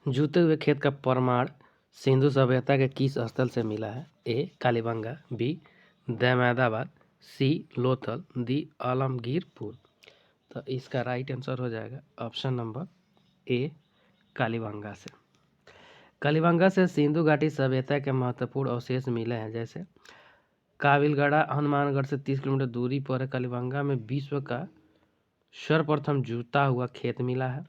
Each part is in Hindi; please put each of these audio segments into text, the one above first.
जूते हुए खेत का प्रमाण सिंधु सभ्यता के किस स्थल से मिला है? ए कालीबंगा, बी दैमदाबाद, सी लोथल, डी आलमगीरपुर। तो इसका राइट आंसर हो जाएगा ऑप्शन नंबर ए कालीबंगा से। कालीबंगा से सिंधु घाटी सभ्यता के महत्वपूर्ण अवशेष मिले हैं, जैसे काबिलगढ़ा हनुमानगढ़ से 30 किलोमीटर दूरी पर है। कालीबंगा में विश्व का सर्वप्रथम जूता हुआ खेत मिला है।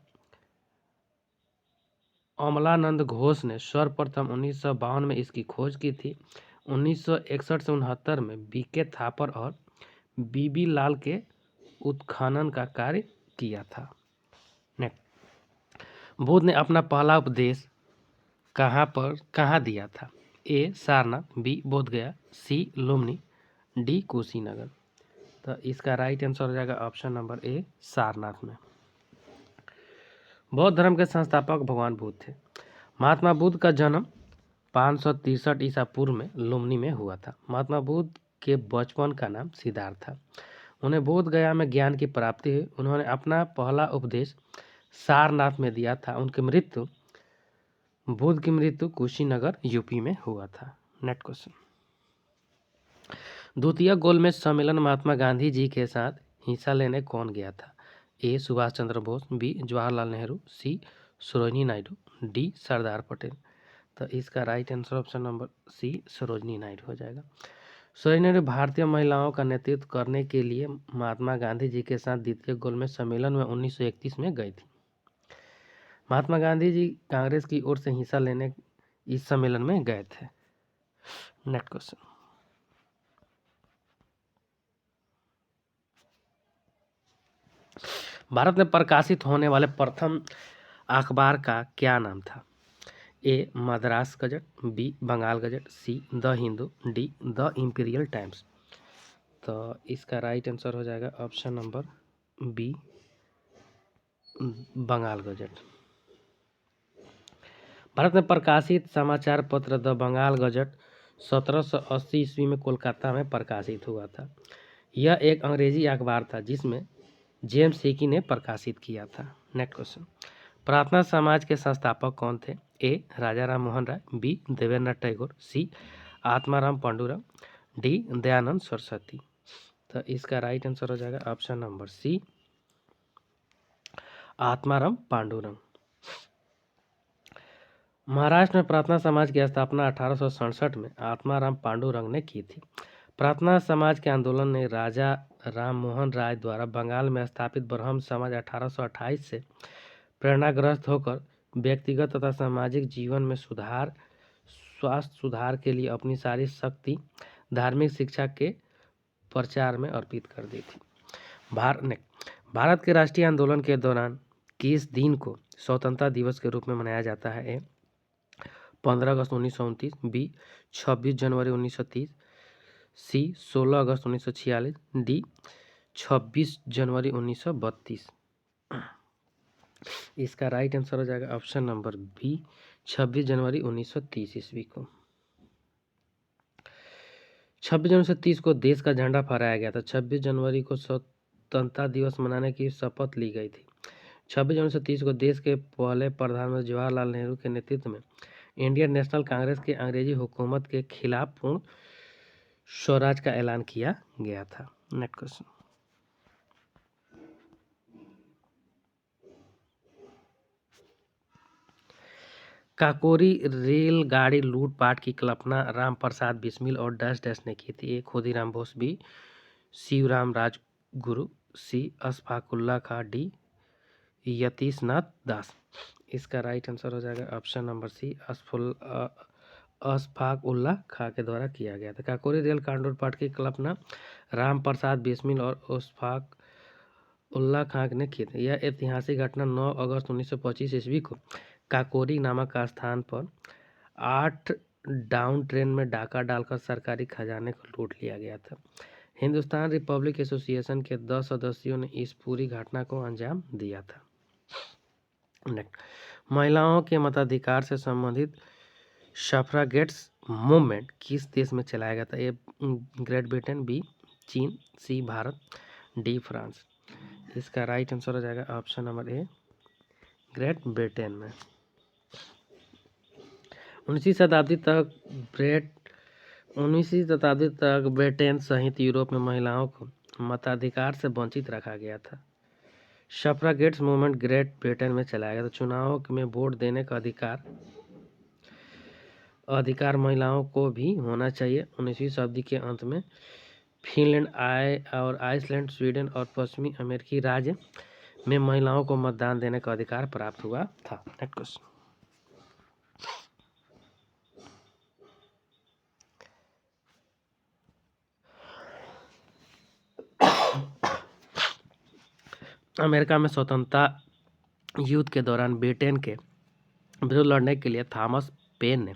अमलानंद घोष ने सर्वप्रथम 1952 में इसकी खोज की थी। 1961 से 69 में बीके थापर और बीबी लाल के उत्खनन का कार्य किया था। बुद्ध ने अपना पहला उपदेश कहाँ दिया था? ए सारनाथ, बी बोधगया, सी लुम्बिनी, डी कुशीनगर। तो इसका राइट आंसर हो जाएगा ऑप्शन नंबर ए सारनाथ में। बौद्ध धर्म के संस्थापक भगवान बुद्ध थे। महात्मा बुद्ध का जन्म 563 ईसा पूर्व में लुम्बिनी में हुआ था। महात्मा बुद्ध के बचपन का नाम सिद्धार्थ था। उन्हें बोध गया में ज्ञान की प्राप्ति हुई। उन्होंने अपना पहला उपदेश सारनाथ में दिया था। बुद्ध की मृत्यु कुशीनगर यूपी में हुआ था। नेक्स्ट क्वेश्चन, द्वितीय गोलमेज सम्मेलन महात्मा गांधी जी के साथ हिस्सा लेने कौन गया था? A Subhash Chandra Bose, B Jawaharlal Nehru, C Sarojini Naidu, D Sardar Patel. तो इसका right answer option number C Sarojini Naidu हो जाएगा। सरोजिनी नायडू भारतीय महिलाओं का नेतृत्व करने के लिए महात्मा गांधी जी के साथ द्वितीय गोलमेज सम्मेलन में 1931 में गई थी। महात्मा गांधी जी कांग्रेस की ओर से हिस्सा लेने इस सम्मेलन में गए थे। नेक्स्ट क्वेश्चन, भारत में प्रकाशित होने वाले प्रथम अखबार का क्या नाम था? A Madras Gazette, B Bengal Gazette, C the Hindu, D the Imperial Times. तो इसका राइट आंसर हो जाएगा option number B Bengal Gazette. Bharat में प्रकाशित समाचार पत्र द बंगाल गजट 1780 ईस्वी में कोलकाता में प्रकाशित हुआ था। यह एक अंग्रेजी अखबार था जिसमें जेम्स हिकी ने प्रकाशित किया था। नेक्स्ट क्वेश्चन, प्रार्थना समाज के संस्थापक कौन थे? A Raja Ram Mohan Roy, B Debendranath Tagore, C Atmaram Pandurang, D Dayanand Saraswati. तो इसका राइट आंसर हो जाएगा option number C Atmaram Pandurang. Maharashtra में प्रार्थना समाज की स्थापना 1867 में आत्माराम पांडुरंग ने की थी। प्रार्थना समाज के आंदोलन ने राजा राम मोहन राय द्वारा बंगाल में स्थापित ब्रह्म समाज 1828 से प्रेरणाग्रस्त होकर व्यक्तिगत तथा सामाजिक जीवन में स्वास्थ्य सुधार के लिए अपनी सारी शक्ति धार्मिक शिक्षा के प्रचार में अर्पित कर दी थी। भारत के राष्ट्रीय आंदोलन के दौरान किस दिन को स्वतंत्रता दिवस के रूप में मनाया जाता है? ए 15 अगस्त 1929, बी 26 जनवरी 1930, सी 16 अगस्त 1946, डी 26 जनवरी 1932। इसका राइट आंसर हो जाएगा ऑप्शन नंबर बी 26 जनवरी 1930 ईस्वी को। 26 जनवरी 1930 को देश का झंडा फहराया गया था। 26 जनवरी को स्वतंत्रता दिवस मनाने की शपथ ली गई थी। 26 जनवरी 1930 को देश के पहले प्रधानमंत्री जवाहरलाल नेहरू के नेतृत्व में इंडियन नेशनल कांग्रेस की अंग्रेजी हुकूमत के खिलाफ पूर्ण स्वराज का ऐलान किया गया था। नेक्स्ट क्वेश्चन, काकोरी रेलगाड़ी लूटपाट की कल्पना रामप्रसाद बिस्मिल और डैश डैश ने की थी। A Khudiram Bose, B Shivram Rajguru, C Ashfaqulla Khan, D Yatishnath Das. इसका राइट आंसर हो जाएगा option number C Ashfaq Ulla Khan के द्वारा किया गया था। काकोरी रेल कांड लूटपाट की कल्पना रामप्रसाद बिस्मिल और अशफाक उल्ला खां ने की थी। यह ऐतिहासिक घटना 9 अगस्त 1925 ईस्वी को काकोरी नामक स्थान पर 8 डाउन ट्रेन में डाका डालकर सरकारी खजाने को लूट लिया गया था। हिंदुस्तान रिपब्लिक एसोसिएशन के 10 सदस्यों ने इस पूरी घटना को अंजाम दिया था। महिलाओं के मताधिकार से संबंधित सफ्रागेट्स मूवमेंट किस देश में चलाया गया था? ए ग्रेट ब्रिटेन, बी चीन, सी भारत, डी फ्रांस। इसका राइट आंसर हो जाएगा option number a great Britain में। उन्नीसवीं शताब्दी तक ब्रेट 19वीं शताब्दी तक ब्रिटेन सहित यूरोप में महिलाओं को मताधिकार से वंचित रखा गया था। सफ्रागेट्स मूवमेंट ग्रेट ब्रिटेन में चलाया गया था। चुनावों में वोट देने का अधिकार महिलाओं को भी होना चाहिए। 19वीं शताब्दी के अंत में फिनलैंड और आइसलैंड, स्वीडन और पश्चिमी अमेरिकी राज्य में महिलाओं को मतदान देने का अधिकार प्राप्त हुआ था। Next question. अमेरिका में स्वतंत्रता युद्ध के दौरान ब्रिटेन के विरुद्ध लड़ने के लिए थॉमस पेन ने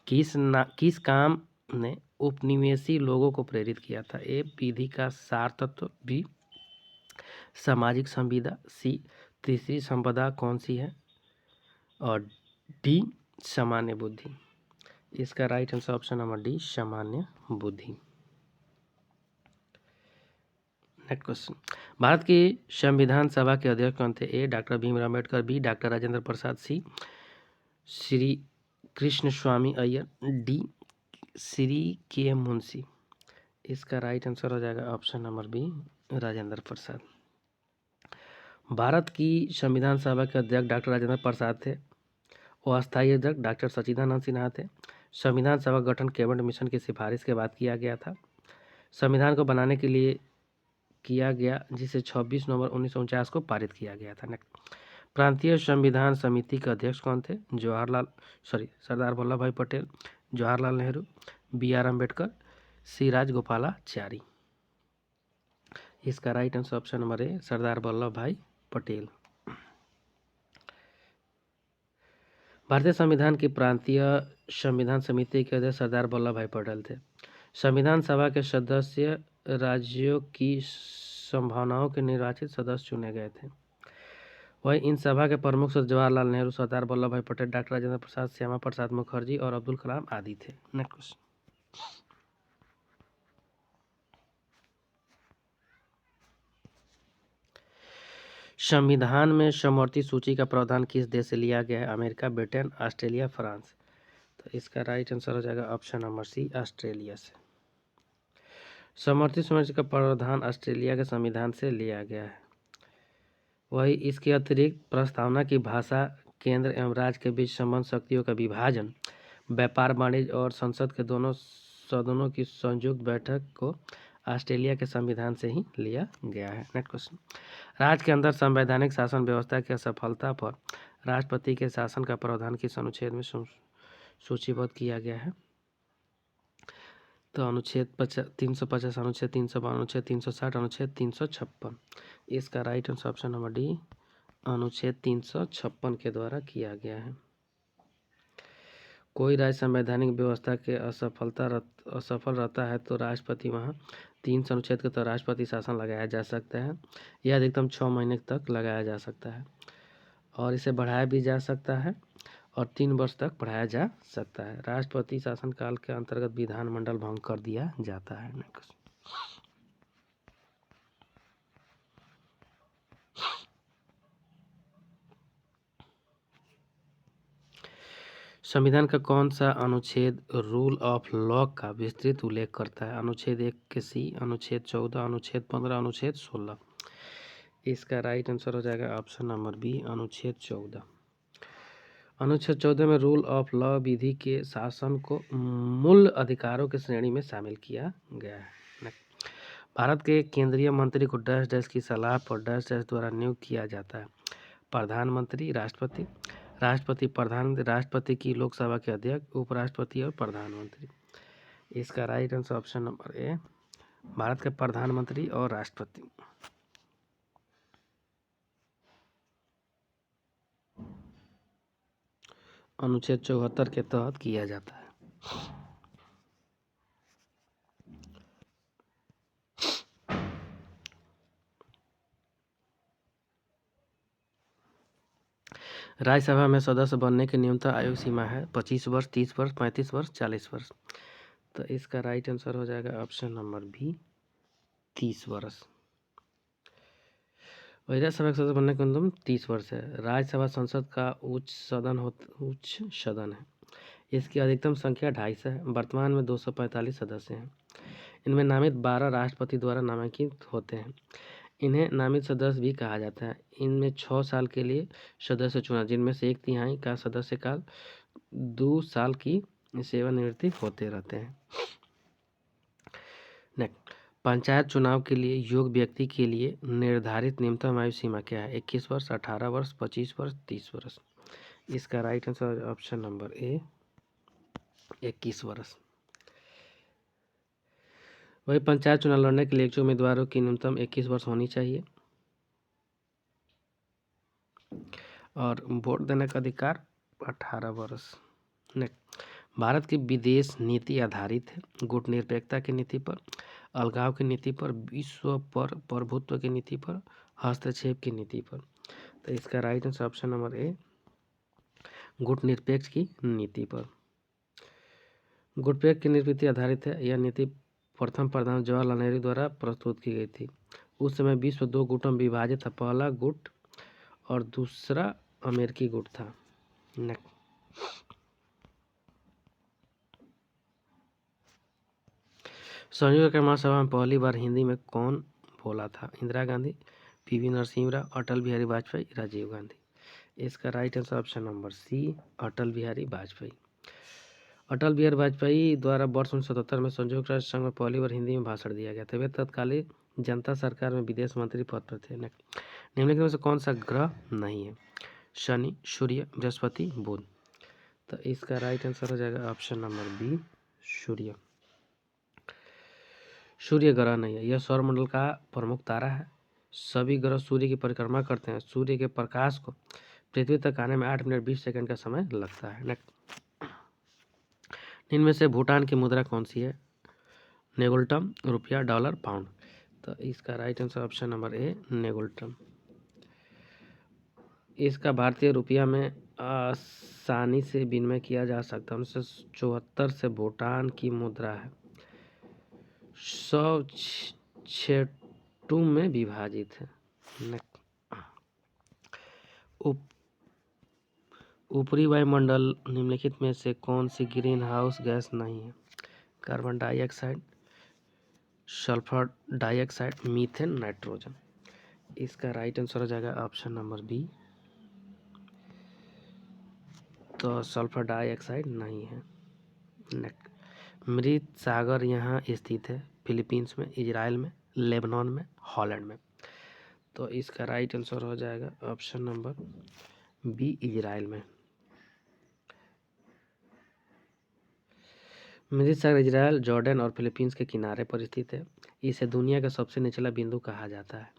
किस काम ने उपनिवेशी लोगों को प्रेरित किया था? ए विधि का सार तत्व, बी सामाजिक संविदा, सी तीसरी संपदा कौन सी है, और डी सामान्य बुद्धि। इसका right answer option number D सामान्य बुद्धि। Next question. भारत की संविधान सभा के अध्यक्ष कौन थे? A doctor Bhimrao Ambedkar, B doctor Rajendra Prasad, C Shri Krishna Swami Iyer, D Shri K Munshi. इसका राइट आंसर हो जाएगा option number B Rajendra Prasad. Bharat की संविधान सभा के अध्यक्ष डॉक्टर राजेंद्र प्रसाद थे। और अस्थायी अध्यक्ष डॉक्टर सच्चिदानंद सिन्हा थे। संविधान सभा गठन कैबिनेट मिशन की सिफारिश के बाद किया गया था। संविधान को बनाने के लिए किया गया, जिसे 26 नवंबर 1949 को पारित किया गया था। प्रांतीय संविधान समिति के अध्यक्ष कौन थे? सरदार वल्लभ भाई पटेल, जवाहरलाल नेहरू, बी.आर. अम्बेडकर, सी राजगोपालाचारी। इसका right answer option number A Sardar Vallabh Bhai Patel. भारतीय संविधान की प्रांतीय संविधान समिति के अध्यक्ष सरदार वल्लभ भाई पटेल थे। संविधान सभा के सदस्य राज्यों की संभावनाओं के निर्वाचित सदस्य चुने गए थे। वही इन सभा के प्रमुख जवाहरलाल नेहरू, सरदार वल्लभ भाई पटेल, डॉक्टर राजेंद्र प्रसाद, श्यामा प्रसाद मुखर्जी और अब्दुल कलाम आदि थे। Next question. संविधान में समवर्ती सूची का प्रावधान किस देश से लिया गया है? America, Britain, Australia, France. तो इसका राइट आंसर हो जाएगा ऑप्शन नंबर सी ऑस्ट्रेलिया से। समवर्ती सूची का प्रावधान ऑस्ट्रेलिया के संविधान से लिया गया है। वही इसके अतिरिक्त प्रस्तावना की भाषा, केंद्र एवं राज्य के बीच संबंध, शक्तियों का विभाजन, व्यापार वाणिज्य और संसद के दोनों सदनों की संयुक्त बैठक को ऑस्ट्रेलिया के संविधान से ही लिया गया है। Next question. राज्य के अंदर संवैधानिक शासन व्यवस्था की असफलता पर राष्ट्रपति के शासन का प्रावधान किस अनुच्छेद में सूचीबद्ध किया गया है? तो अनुच्छेद 350, अनुच्छेद 352, अनुच्छेद 360, अनुच्छेद 356। इसका right answer option number D अनुच्छेद 356 के द्वारा किया गया है। कोई राज्य संवैधानिक व्यवस्था के असफल रहता है तो राष्ट्रपति वहाँ 300 अनुच्छेद के तहत राष्ट्रपति शासन लगाया जा सकता है। यह अधिकतम 6 महीने तक लगाया जा सकता है और इसे बढ़ाया भी जा सकता है और 3 वर्ष तक बढ़ाया जा सकता है। राष्ट्रपति शासनकाल के अंतर्गत विधानमंडल भंग कर दिया जाता है। संविधान का कौन सा अनुच्छेद रूल ऑफ लॉ का विस्तृत उल्लेख करता है? अनुच्छेद 1 के सी, अनुच्छेद 14, अनुच्छेद 15, अनुच्छेद 16। इसका राइट आंसर हो जाएगा ऑप्शन नंबर बी अनुच्छेद 14। अनुच्छेद 14 में रूल ऑफ लॉ विधि के शासन को मूल अधिकारों की श्रेणी में शामिल किया गया है। भारत के केंद्रीय मंत्री को डैश डैश की सलाह पर डैश डैश द्वारा नियुक्त किया जाता है? प्रधानमंत्री, राष्ट्रपति, राष्ट्रपति की लोकसभा के अध्यक्ष, उपराष्ट्रपति और प्रधानमंत्री। इसका राइट आंसर ऑप्शन नंबर ए भारत के प्रधानमंत्री और राष्ट्रपति। अनुच्छेद 74 के तहत किया जाता है। राज्यसभा में सदस्य बनने की न्यूनतम आयु सीमा है 25 वर्ष, 30 वर्ष, 35 वर्ष, 40 वर्ष। तो इसका राइट आंसर हो जाएगा ऑप्शन नंबर बी 30 वर्ष। राज्यसभा के सदस्य बनने की न्यूनतम 30 वर्ष है। राज्यसभा संसद का उच्च सदन है। इसकी अधिकतम संख्या 250 है। वर्तमान में 245 सदस्य हैं। इनमें नामित 12 राष्ट्रपति द्वारा नामांकित होते हैं। इन्हें नामित सदस्य भी कहा जाता है। इनमें 6 साल के लिए सदस्य चुना, जिनमें से 1/3 का सदस्य काल 2 साल की सेवानिवृत्ति होते रहते हैं। नेक्स्ट, पंचायत चुनाव के लिए योग्य व्यक्ति के लिए निर्धारित न्यूनतम आयु सीमा क्या है? 21 वर्ष, 18 वर्ष, 25 वर्ष, 30 वर्ष। इसका राइट आंसर ऑप्शन नंबर ए 21 वर्ष। वही पंचायत चुनाव लड़ने के लिए इच्छुक उम्मीदवारों की न्यूनतम 21 वर्ष होनी चाहिए और वोट देने का अधिकार 18 वर्ष। नेक्स्ट, भारत की विदेश नीति आधारित है गुटनिरपेक्षता की नीति पर, अलगाव की नीति पर, विश्व पर प्रभुत्व की नीति पर, हस्तक्षेप की नीति पर। तो इसका right answer option number A गुटनिरपेक्ष की नीति पर। गुटनिरपेक्ष की नीति आधारित है। यह नीति प्रथम प्रधान जवाहरलाल नेहरू द्वारा प्रस्तुत की गई थी। उस समय विश्व 2 गुटों में विभाजित था, पहला गुट और दूसरा अमेरिकी गुट था। नेक्स्ट, संयुक्त महासभा में पहली बार हिंदी में कौन बोला था? इंदिरा गांधी, पीवी नरसिम्हा राव, अटल बिहारी वाजपेयी, राजीव गांधी। इसका right answer option number C Atal Bihari Vajpayee. Atal Bihari Vajpayee द्वारा वर्ष 1977 में संयुक्त राष्ट्र संघ में पहली बार हिंदी में भाषण दिया गया था। वे तत्कालीन जनता सरकार में विदेश मंत्री पद पर थे। निम्नलिखित में से कौन सा ग्रह नहीं है? शनि, सूर्य, बृहस्पति, बुध। तो इसका राइट आंसर हो जाएगा ऑप्शन नंबर बी सूर्य। सूर्य ग्रह नहीं है, यह सौरमंडल का प्रमुख तारा है। सभी ग्रह सूर्य की परिक्रमा करते हैं। सूर्य के प्रकाश को पृथ्वी तक आने में 8 मिनट 20 सेकंड का समय लगता है। नेक्स्ट, इनमें से भूटान की मुद्रा कौन सी है? नेगुल्टम, रुपया, डॉलर, पाउंड। तो इसका right answer option number A ngultrum. इसका भारतीय रुपया में आसानी से विनिमय किया जा सकता है। 1974 से भूटान की मुद्रा है 106 में विभाजित है। ऊपरी वायुमंडल निम्नलिखित में से कौन सी ग्रीन हाउस गैस नहीं है? Carbon dioxide, sulphur dioxide, methane, nitrogen. इसका राइट आंसर हो जाएगा ऑप्शन नंबर बी। तो सल्फर डाइऑक्साइड नहीं है। नेक्स्ट, मृत सागर यहाँ स्थित है फिलीपींस में, इजराइल में, लेबनान में, हॉलैंड में। तो इसका राइट आंसर हो जाएगा ऑप्शन नंबर बी इजराइल में। मृत सागर इजराइल, जॉर्डन और फिलीपींस के किनारे पर स्थित है। इसे दुनिया का सबसे निचला बिंदु कहा जाता है।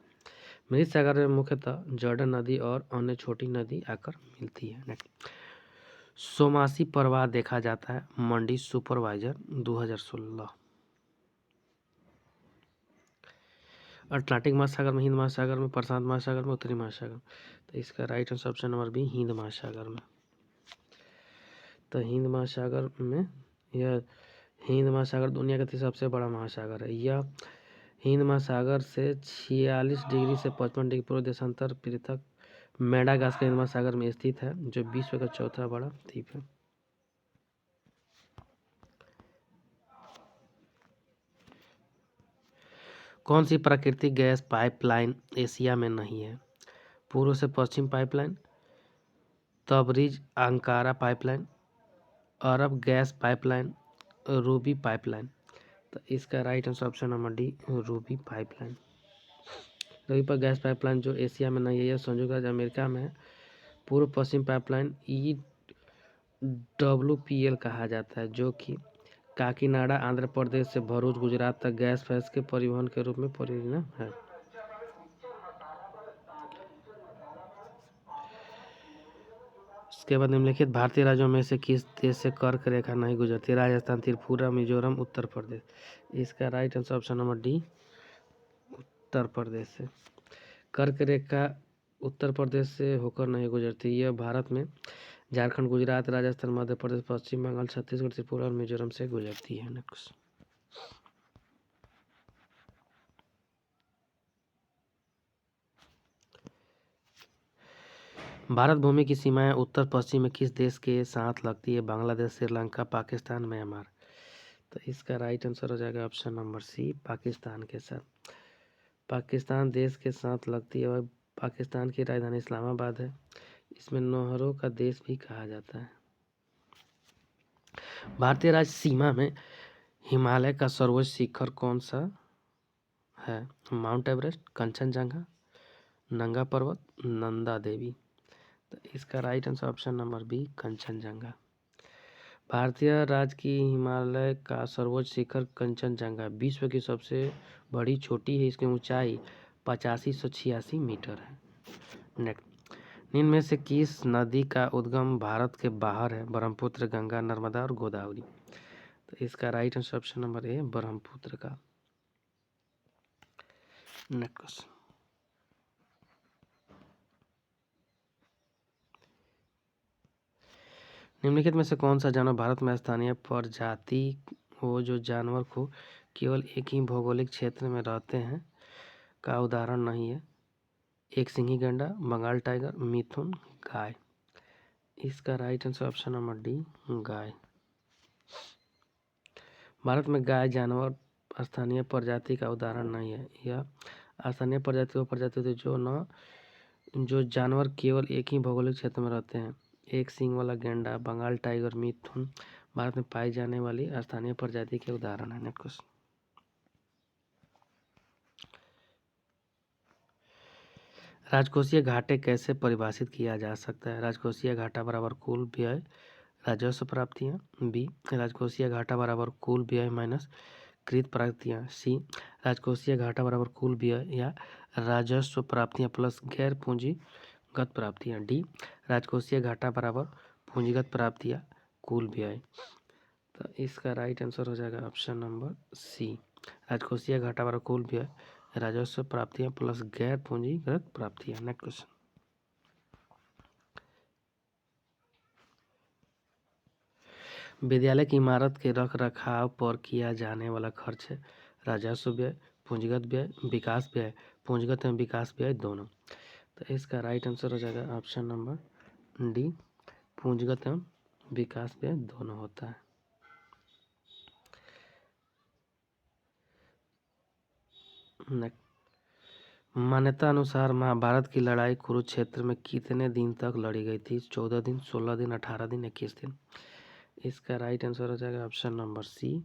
मृत सागर में मुख्यतः जॉर्डन नदी और अन्य छोटी नदी आकर मिलती है। नेक्स्ट, सोमासी प्रवाह देखा जाता है मंडी सुपरवाइजर 2016। अटलांटिक महासागर में, हिंद महासागर में, प्रशांत महासागर में, उत्तरी महासागर। तो इसका right answer option number B हिंद महासागर में। तो हिंद महासागर में, यह हिंद महासागर दुनिया का सबसे बड़ा महासागर है। यह हिंद महासागर से 46 डिग्री से 55 डिग्री पूर्व देशांतर पृथक मेडागास्कर हिंद महासागर में स्थित है, जो विश्व का चौथा बड़ा द्वीप है। कौन सी प्राकृतिक गैस पाइपलाइन एशिया में नहीं है? पूर्व से पश्चिम पाइपलाइन, तबरीज अंकारा पाइपलाइन, अरब गैस पाइपलाइन, रूबी पाइपलाइन। तो इसका right answer option number D Ruby pipeline. Ruby पर गैस पाइपलाइन जो एशिया में नहीं है, यह संयुक्त राज्य अमेरिका में है। पूर्व पश्चिम पाइपलाइन EWPL कहा जाता है, जो कि काकीनाडा आंध्र प्रदेश से भरूच गुजरात तक गैस फैस के परिवहन के रूप में परियोजना है। इसके बाद निम्नलिखित भारतीय राज्यों में से किस देश से कर्क रेखा नहीं गुजरती? राजस्थान, त्रिपुरा, मिजोरम, उत्तर प्रदेश। इसका right answer option number D Uttar Pradesh से। कर्क रेखा उत्तर प्रदेश से होकर नहीं गुजरती। यह भारत में झारखंड, गुजरात, राजस्थान, मध्य प्रदेश, पश्चिम बंगाल, छत्तीसगढ़, त्रिपुरा और मिजोरम से गुजरती है। नेक्स्ट, भारत भूमि की सीमाएं उत्तर पश्चिम में किस देश के साथ लगती है? बांग्लादेश, श्रीलंका, पाकिस्तान, म्यांमार। तो इसका राइट आंसर हो जाएगा ऑप्शन नंबर सी, पाकिस्तान के साथ। पाकिस्तान देश के साथ लगती है और पाकिस्तान की राजधानी इस्लामाबाद है। इसमें नौहरों का देश भी कहा जाता है। भारतीय राज्य सीमा में हिमालय का सर्वोच्च शिखर कौन सा है? माउंट एवरेस्ट, कंचनजंगा, नंगा पर्वत, नंदा देवी। तो इसका right answer option number B, Kanchenjunga. भारतीय राज्य की हिमालय का सर्वोच्च शिखर कंचनजंगा विश्व की सबसे बड़ी चोटी है। इसकी ऊंचाई 8586 मीटर है। नेक्स्ट, निम्न में से किस नदी का उद्गम भारत के बाहर है? ब्रह्मपुत्र, गंगा, नर्मदा और गोदावरी। तो इसका राइट आंसर ऑप्शन नंबर ए, ब्रह्मपुत्र का। नेक्स्ट, निम्नलिखित में से कौन सा जानवर भारत में स्थानीय प्रजाति हो जो जानवर को केवल एक ही भौगोलिक क्षेत्र में रहते हैं का उदाहरण नहीं है? एक सिंही गैंडा, बंगाल टाइगर, मिथुन, गाय। इसका right answer option number D, गाय। भारत में गाय जानवर स्थानीय प्रजाति का उदाहरण नहीं है। यह स्थानीय प्रजाति वो प्रजाति होती है जो जानवर केवल एक ही भौगोलिक क्षेत्र में रहते हैं। एक सींग वाला गैंडा, बंगाल टाइगर, मिथुन भारत में पाई जाने वाली स्थानीय प्रजाति के उदाहरण है। नेक्स्ट क्वेश्चन, राजकोषीय घाटे कैसे परिभाषित किया जा सकता है? राजकोषीय घाटा बराबर कुल व्यय राजस्व प्राप्तियां। बी, राजकोषीय घाटा बराबर कुल व्यय माइनस कृत प्राप्तियां। सी, राजकोषीय घाटा बराबर कुल व्यय या राजस्व प्राप्तियां प्लस गैर पूंजीगत प्राप्तियां। डी, राजकोषीय घाटा बराबर पूंजीगत प्राप्तियां कुल व्यय। तो इसका राइट आंसर हो जाएगा ऑप्शन नंबर सी, राजकोषीय घाटा बराबर कुल व्यय राजस्व प्राप्तियां प्लस गैर पूंजीगत प्राप्तियां। नेक्स्ट क्वेश्चन, विद्यालय की इमारत के रख रखाव पर किया जाने वाला खर्च है राजस्व व्यय, पूंजीगत व्यय, विकास व्यय। पूंजीगत एवं विकास व्यय दोनों। तो इसका राइट आंसर हो जाएगा ऑप्शन नंबर डी, पूंजीगत एवं विकास व्यय दोनों होता है। मान्यता अनुसार महाभारत की लड़ाई कुरुक्षेत्र में कितने दिन तक लड़ी गई थी? 14 दिन, 16 दिन, 18 दिन, 21 दिन। इसका राइट आंसर हो जाएगा ऑप्शन नंबर सी,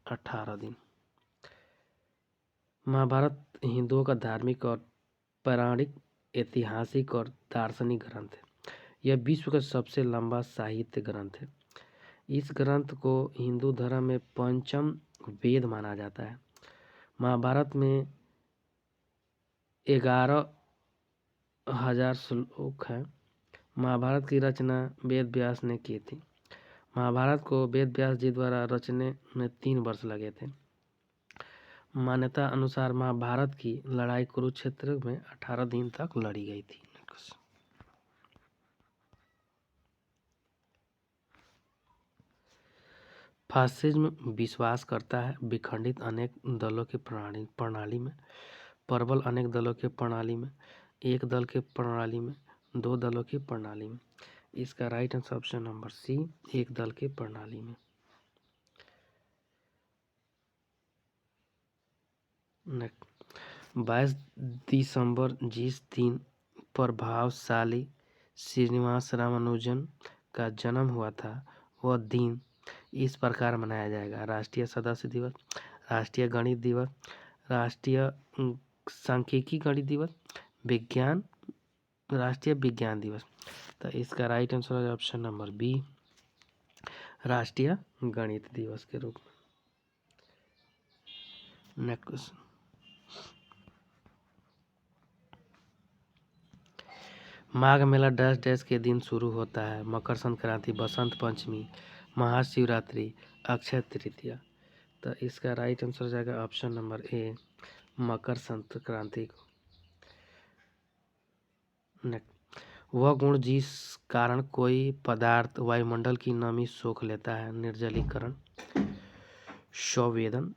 18 दिन। महाभारत हिंदुओं का धार्मिक और पौराणिक, ऐतिहासिक और दार्शनिक ग्रंथ है। यह विश्व का सबसे लंबा साहित्य ग्रंथ है। इस ग्रंथ को हिंदू धर्म में पंचम वेद माना जाता है। महाभारत में 11,000 श्लोक हैं। महाभारत की रचना वेद व्यास ने की थी। महाभारत को वेद व्यास जी द्वारा रचने में 3 वर्ष लगे थे। मान्यता अनुसार महाभारत की लड़ाई कुरुक्षेत्र में 18 दिन तक लड़ी गई थी। फासिज्म विश्वास करता है विखंडित अनेक दलों की प्रणाली में, प्रबल अनेक दलों की प्रणाली में, एक दल की प्रणाली में, 2 दलों की प्रणाली में। इसका right answer option number C, एक दल की प्रणाली में। 22 दिसंबर जिस दिन प्रभावशाली श्रीनिवास रामानुजन का जन्म हुआ था वह दिन इस प्रकार मनाया जाएगा: राष्ट्रीय सदस्य दिवस, राष्ट्रीय गणित दिवस, राष्ट्रीय सांख्यिकी गणित दिवस, विज्ञान राष्ट्रीय विज्ञान दिवस। तो इसका राइट आंसर है ऑप्शन नंबर बी, राष्ट्रीय गणित दिवस के रूप में। Next question, Magh Mela dash dash के दिन शुरू होता है? मकर संक्रांति, बसंत पंचमी, महाशिवरात्रि, अक्षय तृतीया। तो इसका राइट आंसर हो जाएगा ऑप्शन नंबर ए, मकर संक्रांति को। वह गुण जिस कारण कोई पदार्थ वायुमंडल की नमी सोख लेता है: निर्जलीकरण, संवेदन,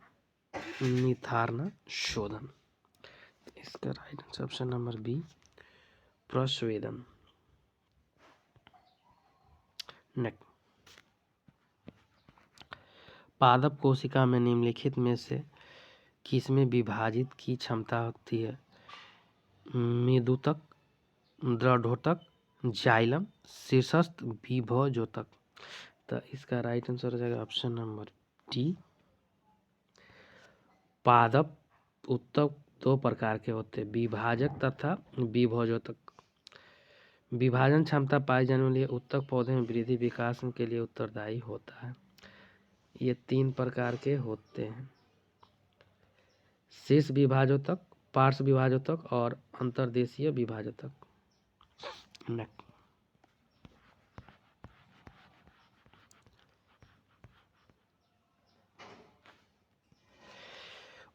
निथारना, शोधन। इसका right answer option number B, प्रस्वेदन। नेक्स्ट, पादप कोशिका में निम्नलिखित में से किसमें विभाजित की क्षमता होती है? मेदूतक, द्रढ़ोतक, जाइलम, शीर्षस्थ, विभोजोतक। तो इसका राइट आंसर हो जाएगा ऑप्शन नंबर डी। पादप उत्तक दो प्रकार के होते हैं, विभाजक तथा विभोजोतक। विभाजन क्षमता पाई जाने वाली उत्तक पौधे में वृद्धि विकास के लिए उत्तरदायी होता है। ये 3 प्रकार के होते हैं, शीर्ष विभाजोतक, पार्श्व विभाजोतक और अंतर्देशीय विभाजोतक। नेक्स्ट,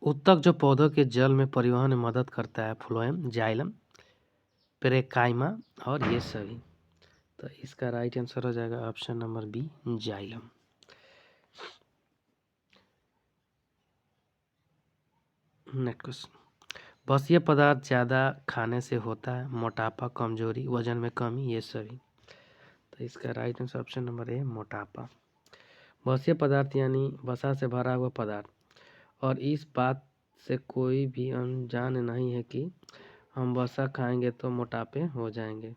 उत्तक जो पौधों के जल में परिवहन में मदद करता है, फ्लोएम, जाइलम, पेरेकाइमा और ये सभी। तो इसका राइट आंसर हो जाएगा option number B, xylem. Next question, बसीय पदार्थ ज़्यादा खाने से होता है मोटापा, कमजोरी, वजन में कमी, ये सभी। तो इसका राइट आंसर ऑप्शन नंबर ए, मोटापा। बसीय पदार्थ यानी वसा से भरा हुआ पदार्थ, और इस बात से कोई भी अनजान नहीं है कि हम वसा खाएंगे तो मोटापे हो जाएंगे,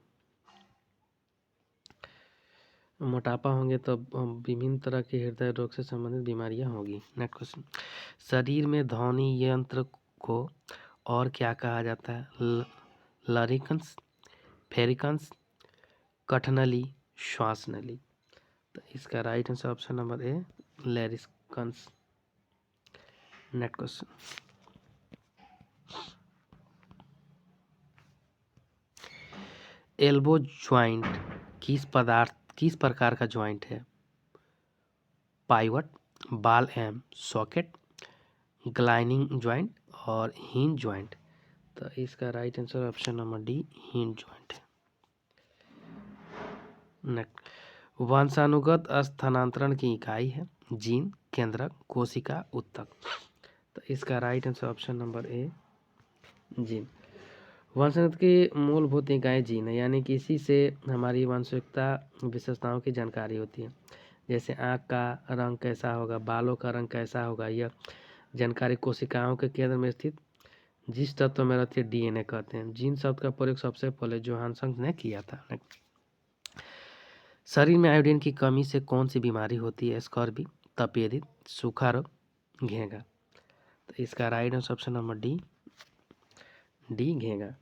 मोटापा होंगे तो विभिन्न तरह के हृदय रोग से संबंधित बीमारियां होगी। नेक्स्ट क्वेश्चन, शरीर में ध्वनि यंत्र को और क्या कहा जाता है? लरिकन्स, फेरिकन्स, कठनली, श्वास नली। तो इसका right answer option number A, larynx. Next question, elbow joint किस प्रकार का ज्वाइंट है? Pivot, ball and socket, gliding joint और हिंज ज्वाइंट। तो इसका right answer option number D, hinge joint है। नेक्स्ट, वंशानुगत स्थानांतरण की इकाई है जीन, केंद्रक, कोशिका, उत्तक। तो इसका राइट आंसर ऑप्शन नंबर ए, जीन। वंशानुगत की मूलभूत इकाई जीन है, यानी कि इसी से हमारी वांशिकता विशेषताओं की जानकारी होती है, जैसे आँख का रंग कैसा होगा, बालों का रंग कैसा होगा, यह जानकारी कोशिकाओं के केंद्र में स्थित जिस तत्व में रहती है डीएनए कहते हैं। जीन शब्द का प्रयोग सबसे पहले जोहानसन ने किया था। शरीर में आयोडीन की कमी से कौन सी बीमारी होती है? स्कर्वी, तपेदिक, सूखा रोग, घेंगा। तो इसका right answer option number D, घेंगा।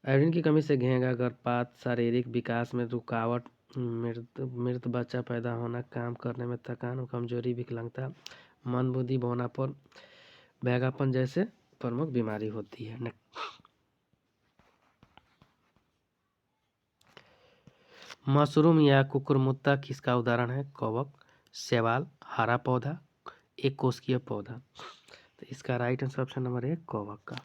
आयोडीन की कमी से घेंगा, गर्भपात, शारीरिक विकास में रुकावट, मृत बच्चा पैदा होना, काम करने में थकान, कमजोरी, विकलांगता, मंदबुद्धि, बौनापन, बैगापन जैसे प्रमुख बीमारी होती है। मशरूम या कुकुरमुत्ता किसका उदाहरण है? कवक, शैवाल, हरा पौधा, एक कोशिकीय पौधा। तो इसका राइट आंसर ऑप्शन नंबर ए, कवक का।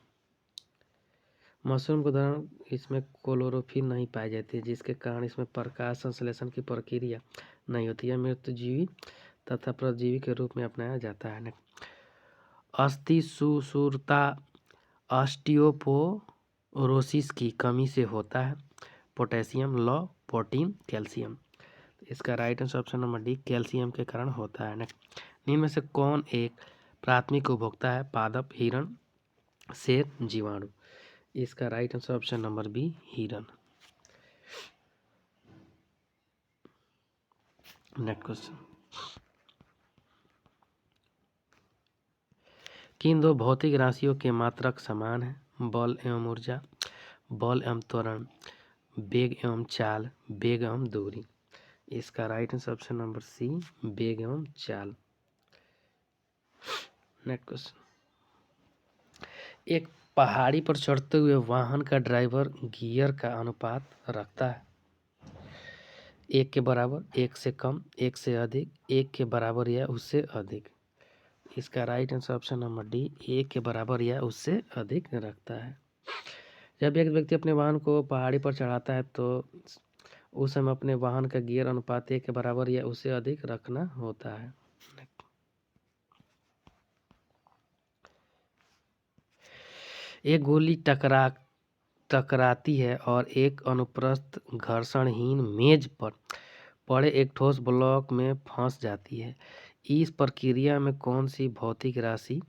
मशरूम का उदाहरण, इसमें क्लोरोफिल नहीं पाई जाती है, जिसके कारण इसमें प्रकाश संश्लेषण की प्रक्रिया नहीं होती है, मृतजीवी तथा परजीवी के रूप में अपनाया जाता है। अस्थि सुसूरता ऑस्टियोपोरोसिस की कमी से होता है, पोटेशियम, लौ, प्रोटीन, कैल्शियम। तो इसका right answer option number D, calcium के कारण होता है। निम्न में से कौन एक प्राथमिक उपभोक्ता है? पादप, हिरण, शेर, जीवाणु। इसका right answer option number B, हिरण। नेक्स्ट क्वेश्चन, किन दो भौतिक राशियों के मात्रक समान है? बल एवं ऊर्जा, बल एवं त्वरण, वेग एवं चाल, वेग एवं दूरी। इसका right answer option number C, वेग एवं चाल। नेक्स्ट क्वेश्चन, एक पहाड़ी पर चढ़ते हुए वाहन का ड्राइवर गियर का अनुपात रखता है 1 के बराबर, 1 से कम, 1 से अधिक, 1 के बराबर या उससे अधिक। इसका right answer option number D, 1 के बराबर या उससे अधिक रखता है। जब एक व्यक्ति अपने वाहन को पहाड़ी पर चढ़ाता है तो उस समय अपने वाहन का गियर अनुपात 1 के बराबर या उससे अधिक रखना होता है। एक गोली टकराती है और एक अनुप्रस्थ घर्षणहीन मेज पर पड़े एक ठोस ब्लॉक में फंस जाती है। इस प्रक्रिया में कौन सी भौतिक राशि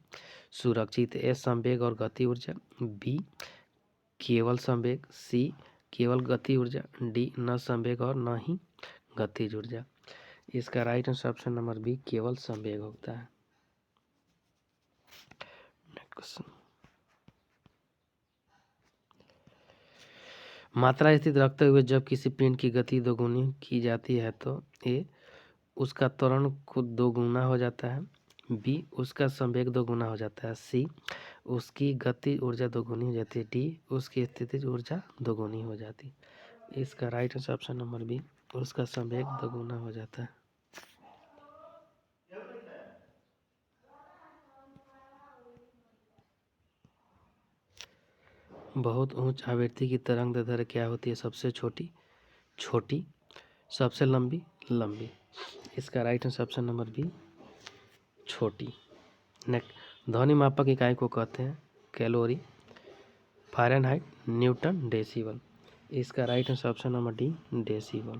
सुरक्षित है? ए संवेग और गति ऊर्जा, बी केवल संवेग, सी केवल गति ऊर्जा, डी न संवेग और न ही गतिज ऊर्जा। इसका right answer option number B केवल संवेग होता है। नेक्स्ट क्वेश्चन, मात्रा स्थिति रखते हुए जब किसी पिंड की गति दोगुनी की जाती है तो ए उसका त्वरण खुद दोगुना हो जाता है, बी उसका संवेग दोगुना हो जाता है, सी उसकी गति ऊर्जा दोगुनी हो जाती है, डी उसकी स्थितिज ऊर्जा दोगुनी हो जाती है। इसका right answer option number B उसका संवेग दोगुना हो जाता है। बहुत उच्च आवृत्ति की तरंग दैर्ध्य क्या होती है? सबसे छोटी, छोटी, सबसे लंबी, लंबी। इसका right answer option number B छोटी। नेक्स्ट, ध्वनि मापक इकाई को कहते हैं कैलोरी, फ़ारेनहाइट, न्यूटन, डेसिबल। इसका right answer option number D decibel.